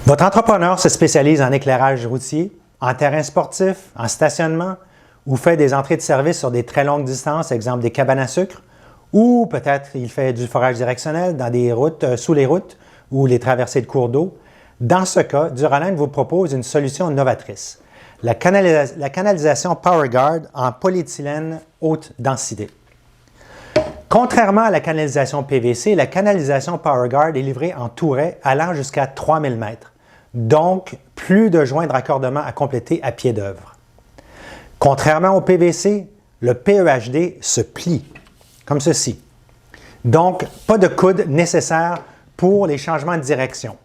Votre entrepreneur se spécialise en éclairage routier, en terrain sportif, en stationnement, ou fait des entrées de service sur des très longues distances, exemple des cabanes à sucre, ou peut-être il fait du forage directionnel dans des routes, sous les routes ou les traversées de cours d'eau. Dans ce cas, Duro-Line vous propose une solution novatrice, la canalisation PowerGuard en polyéthylène haute densité. Contrairement à la canalisation PVC, la canalisation PowerGuard est livrée en touret allant jusqu'à 3000 mètres, donc plus de joints de raccordement à compléter à pied d'œuvre. Contrairement au PVC, le PEHD se plie, comme ceci. Donc, pas de coude nécessaire pour les changements de direction.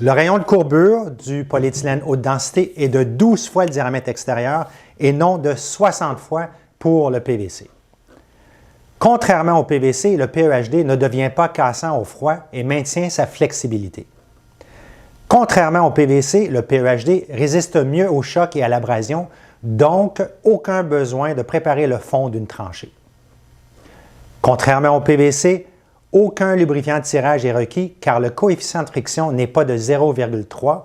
Le rayon de courbure du polyéthylène haute densité est de 12 fois le diamètre extérieur et non de 60 fois pour le PVC. Contrairement au PVC, le PEHD ne devient pas cassant au froid et maintient sa flexibilité. Contrairement au PVC, le PEHD résiste mieux au choc et à l'abrasion, donc aucun besoin de préparer le fond d'une tranchée. Contrairement au PVC, aucun lubrifiant de tirage est requis car le coefficient de friction n'est pas de 0,3,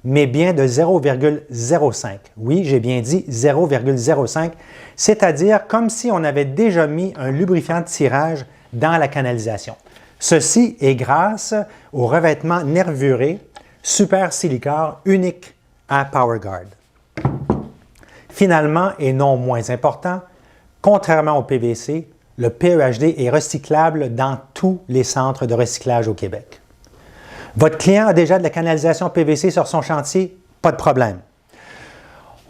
mais bien de 0,05. Oui, j'ai bien dit 0,05, c'est-à-dire comme si on avait déjà mis un lubrifiant de tirage dans la canalisation. Ceci est grâce au revêtement nervuré Super Silicar unique à PowerGuard. Finalement, et non moins important, contrairement au PVC, le PEHD est recyclable dans tous les centres de recyclage au Québec. Votre client a déjà de la canalisation PVC sur son chantier? Pas de problème.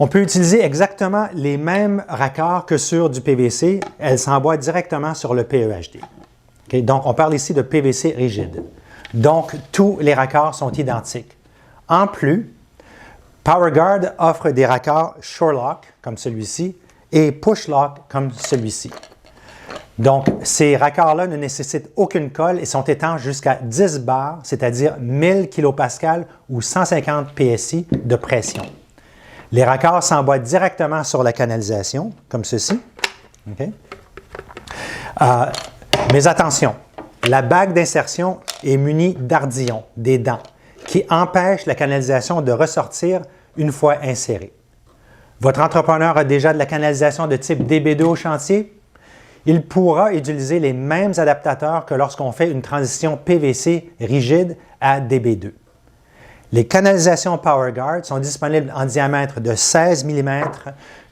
On peut utiliser exactement les mêmes raccords que sur du PVC. Elle s'emboîte directement sur le PEHD. Okay? Donc, on parle ici de PVC rigide. Donc, tous les raccords sont identiques. En plus, PowerGuard offre des raccords SureLock, comme celui-ci, et PushLock, comme celui-ci. Donc, ces raccords-là ne nécessitent aucune colle et sont étanches jusqu'à 10 bars, c'est-à-dire 1000 kPa ou 150 PSI de pression. Les raccords s'emboîtent directement sur la canalisation, comme ceci. Okay. Mais attention, la bague d'insertion est munie d'ardillons, des dents, qui empêchent la canalisation de ressortir une fois insérée. Votre entrepreneur a déjà de la canalisation de type DB2 au chantier? Il pourra utiliser les mêmes adaptateurs que lorsqu'on fait une transition PVC rigide à DB2. Les canalisations PowerGuard sont disponibles en diamètre de 16 mm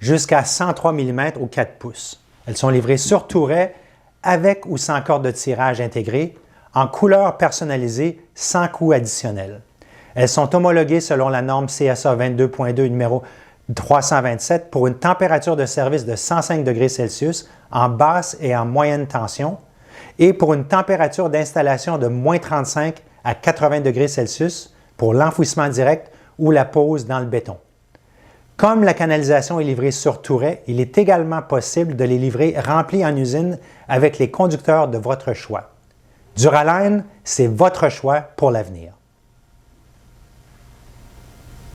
jusqu'à 103 mm au 4 pouces. Elles sont livrées sur touret avec ou sans corde de tirage intégrée, en couleur personnalisée, sans coût additionnel. Elles sont homologuées selon la norme CSA 22.2 numéro 327 pour une température de service de 105 degrés Celsius en basse et en moyenne tension et pour une température d'installation de moins 35 à 80 degrés Celsius pour l'enfouissement direct ou la pose dans le béton. Comme la canalisation est livrée sur touret, il est également possible de les livrer remplis en usine avec les conducteurs de votre choix. Duro-Line, c'est votre choix pour l'avenir.